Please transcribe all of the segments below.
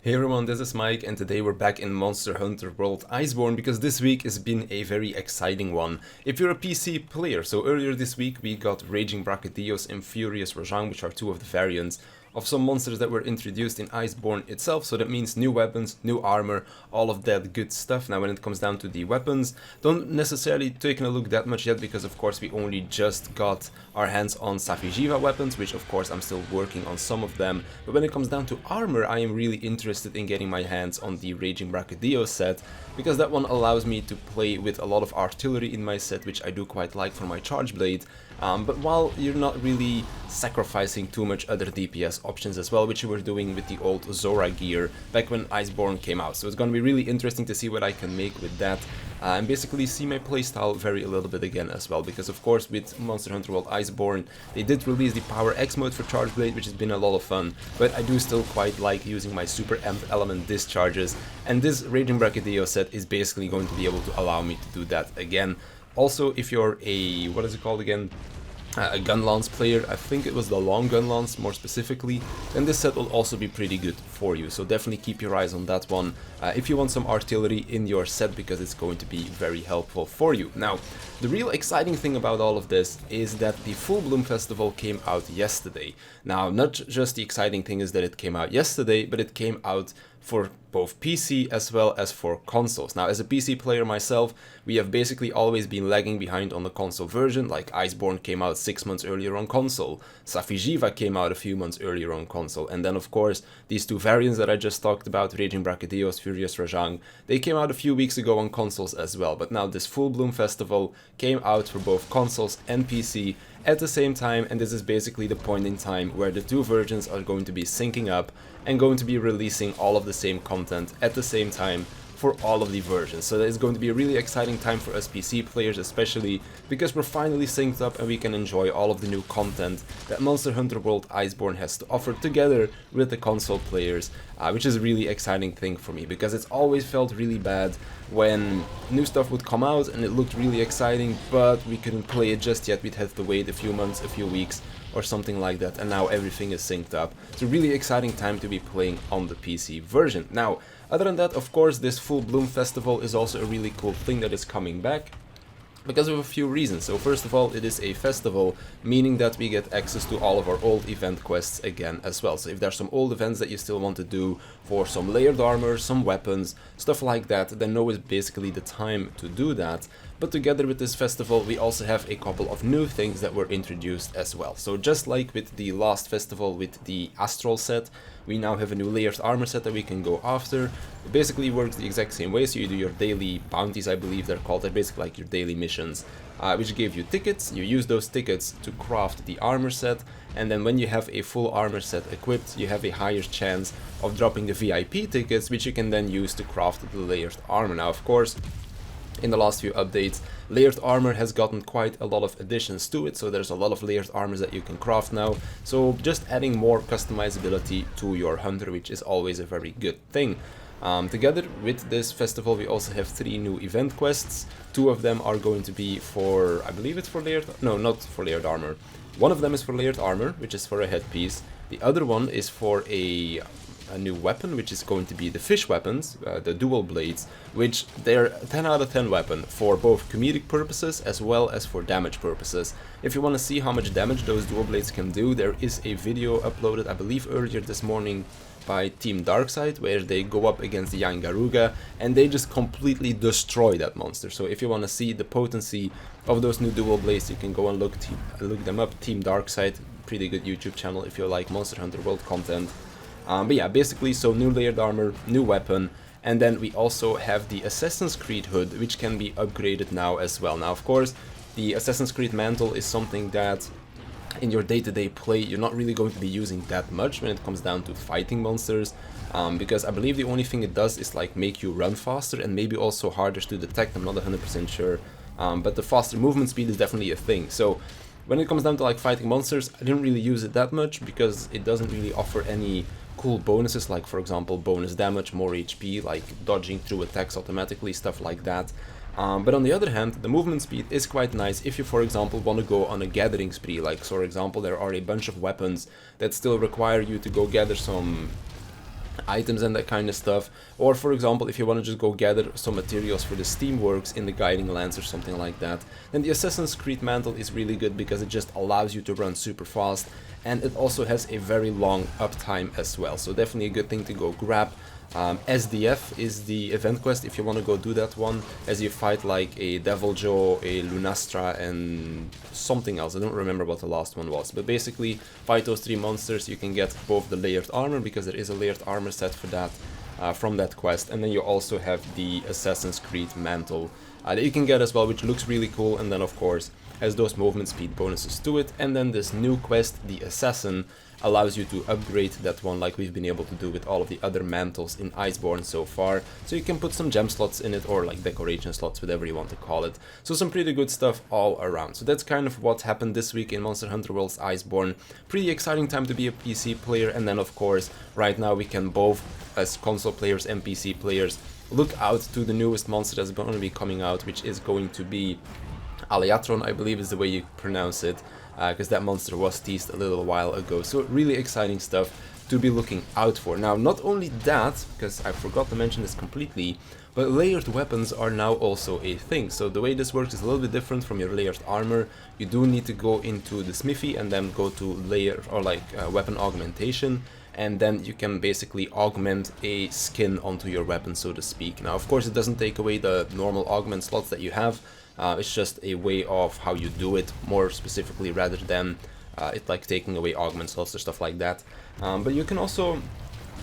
Hey everyone, this is Mike, and today we're back in Monster Hunter World Iceborne because this week has been a very exciting one. If you're a PC player, so earlier this week we got Raging Brachydios and Furious Rajang, which are two of the variants of some monsters that were introduced in Iceborne itself, so that means new weapons, new armor, all of that good stuff. Now when it comes down to the weapons, don't necessarily taking a look that much yet because of course we only just got our hands on Safijiva weapons, which of course I'm still working on some of them, but when it comes down to armor I am really interested in getting my hands on the Raging Brachydios set, because that one allows me to play with a lot of artillery in my set, which I do quite like for my charge blade. But while you're not really sacrificing too much other DPS options as well, which you were doing with the old Zora gear back when Iceborne came out. So it's going to be really interesting to see what I can make with that and basically see my playstyle vary a little bit again as well, because of course with Monster Hunter World Iceborne they did release the Power X mode for Charge Blade, which has been a lot of fun, but I do still quite like using my Super Amped Element discharges, and this Raging Brachydios set is basically going to be able to allow me to do that again. Also, if you're a, what is it called again? A gun lance player, I think it was the long gun lance more specifically, then this set will also be pretty good for you, so definitely keep your eyes on that one if you want some artillery in your set, because it's going to be very helpful for you. Now, the real exciting thing about all of this is that the Full Bloom Festival came out yesterday. Now, not just the exciting thing is that it came out yesterday, but it came out for both PC as well as for consoles. Now, as a PC player myself, we have basically always been lagging behind on the console version, like Iceborne came out 6 months earlier on console, Safijiva came out a few months earlier on console, and then of course these two variants that I just talked about, Raging Brachydios, Furious Rajang, they came out a few weeks ago on consoles as well, but now this Full Bloom Festival came out for both consoles and PC at the same time, and this is basically the point in time where the two versions are going to be syncing up and going to be releasing all of the same content at the same time for all of the versions. So it's going to be a really exciting time for us PC players, especially because we're finally synced up and we can enjoy all of the new content that Monster Hunter World Iceborne has to offer together with the console players, which is a really exciting thing for me, because it's always felt really bad when new stuff would come out and it looked really exciting, but we couldn't play it just yet. We'd have to wait a few months, a few weeks or something like that, and now everything is synced up. It's a really exciting time to be playing on the PC version. Now, other than that, of course, this Full Bloom Festival is also a really cool thing that is coming back, because of a few reasons. So first of all, it is a festival, meaning that we get access to all of our old event quests again as well. So if there's some old events that you still want to do for some layered armor, some weapons, stuff like that, then now is basically the time to do that. But together with this festival, we also have a couple of new things that were introduced as well. So just like with the last festival with the Astral set, we now have a new layered armor set that we can go after. It basically works the exact same way, so you do your daily bounties, I believe they're called. They're basically like your daily missions, which give you tickets. You use those tickets to craft the armor set, and then when you have a full armor set equipped, you have a higher chance of dropping the VIP tickets, which you can then use to craft the layered armor. Now, of course, in the last few updates, layered armor has gotten quite a lot of additions to it, so there's a lot of layered armors that you can craft now, so just adding more customizability to your hunter, which is always a very good thing. Together with this festival, we also have 3 new event quests. 2 of them are going to be for, I believe it's for layered, no, not for layered armor. One of them is for layered armor, which is for a headpiece. The other one is for a new weapon, which is going to be the fish weapons, the dual blades, which they're a 10 out of 10 weapon for both comedic purposes as well as for damage purposes. If you want to see how much damage those dual blades can do, there is a video uploaded, I believe earlier this morning, by Team Darkside, where they go up against the Yangaruga and they just completely destroy that monster. So if you want to see the potency of those new dual blades, you can go and look them up. Team Darkside, pretty good YouTube channel if you like Monster Hunter World content. But yeah, basically, so new layered armor, new weapon, and then we also have the Assassin's Creed hood, which can be upgraded now as well. Now, of course, the Assassin's Creed mantle is something that in your day-to-day play you're not really going to be using that much when it comes down to fighting monsters, because I believe the only thing it does is like make you run faster and maybe also harder to detect. I'm not 100% sure, but the faster movement speed is definitely a thing. So when it comes down to like fighting monsters, I didn't really use it that much because it doesn't really offer any cool bonuses, like for example bonus damage, more HP, like dodging through attacks automatically, stuff like that. But on the other hand, the movement speed is quite nice if you, for example, want to go on a gathering spree. Like, so for example, there are a bunch of weapons that still require you to go gather some items and that kind of stuff. Or for example, if you want to just go gather some materials for the Steamworks in the Guiding Lands or something like that, then the Assassin's Creed mantle is really good because it just allows you to run super fast, and it also has a very long uptime as well, so definitely a good thing to go grab. SDF is the event quest if you want to go do that one, as you fight like a Devil Joe, a Lunastra, and something else. I don't remember what the last one was, but basically fight those 3 monsters. You can get both the layered armor, because there is a layered armor set for that from that quest, and then you also have the Assassin's Creed mantle that you can get as well, which looks really cool, and then of course has those movement speed bonuses to it. And then this new quest, the Assassin, allows you to upgrade that one like we've been able to do with all of the other mantles in Iceborne so far. So you can put some gem slots in it, or like decoration slots, whatever you want to call it. So some pretty good stuff all around. So that's kind of what happened this week in Monster Hunter World's Iceborne. Pretty exciting time to be a PC player, and then of course right now we can both, as console players and PC players, look out to the newest monster that's going to be coming out, which is going to be Aliatron, I believe is the way you pronounce it, because that monster was teased a little while ago. So really exciting stuff to be looking out for. Now, not only that, because I forgot to mention this completely, but layered weapons are now also a thing. So the way this works is a little bit different from your layered armor. You do need to go into the smithy and then go to layer, or like weapon augmentation, and then you can basically augment a skin onto your weapon, so to speak. Now, of course, it doesn't take away the normal augment slots that you have. It's just a way of how you do it more specifically, rather than it like taking away augment slots or stuff like that. But you can also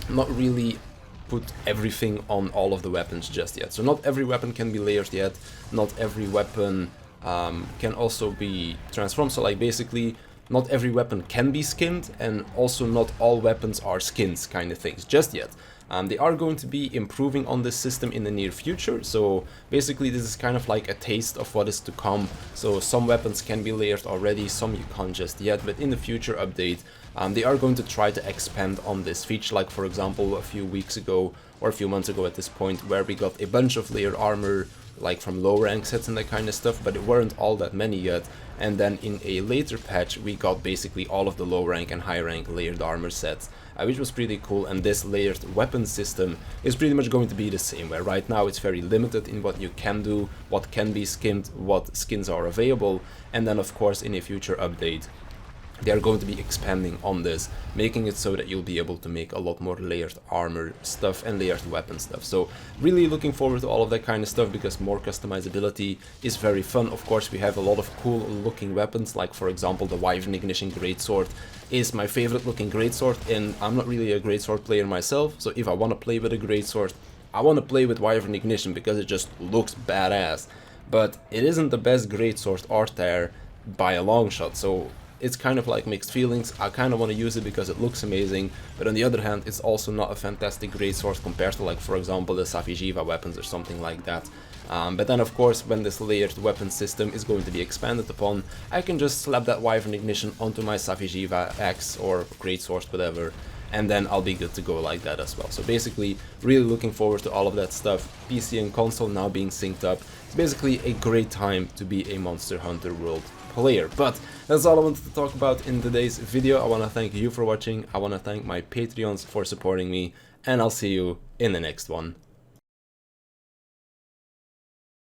not really put everything on all of the weapons just yet. So not every weapon can be layered yet. Not every weapon can also be transformed. So like basically not every weapon can be skinned, and also not all weapons are skins kind of things just yet. They are going to be improving on this system in the near future, so basically this is kind of like a taste of what is to come. So some weapons can be layered already, some you can't just yet, but in the future update they are going to try to expand on this feature, like for example a few weeks ago, or a few months ago at this point, where we got a bunch of layered armor like from low rank sets and that kind of stuff, but it weren't all that many yet. And then in a later patch we got basically all of the low rank and high rank layered armor sets, which was pretty cool. And this layered weapon system is pretty much going to be the same, where right now it's very limited in what you can do, what can be skinned, what skins are available, and then of course in a future update they are going to be expanding on this, making it so that you'll be able to make a lot more layered armor stuff and layered weapon stuff. So really looking forward to all of that kind of stuff, because more customizability is very fun. Of course we have a lot of cool looking weapons, like for example the Wyvern Ignition Greatsword is my favorite looking greatsword, and I'm not really a greatsword player myself, so if I want to play with a greatsword, I want to play with Wyvern Ignition because it just looks badass. But it isn't the best greatsword art there by a long shot, so it's kind of like mixed feelings. I kind of want to use it because it looks amazing, but on the other hand it's also not a fantastic greatsword compared to like for example the Safi'jiiva weapons or something like that. But then of course when this layered weapon system is going to be expanded upon, I can just slap that Wyvern Ignition onto my Safi'jiiva axe or greatsword, whatever, and then I'll be good to go like that as well. So basically really looking forward to all of that stuff. PC and console now being synced up. It's basically a great time to be a Monster Hunter World player. But that's all I wanted to talk about in today's video. I want to thank you for watching, I want to thank my Patreons for supporting me, and I'll see you in the next one.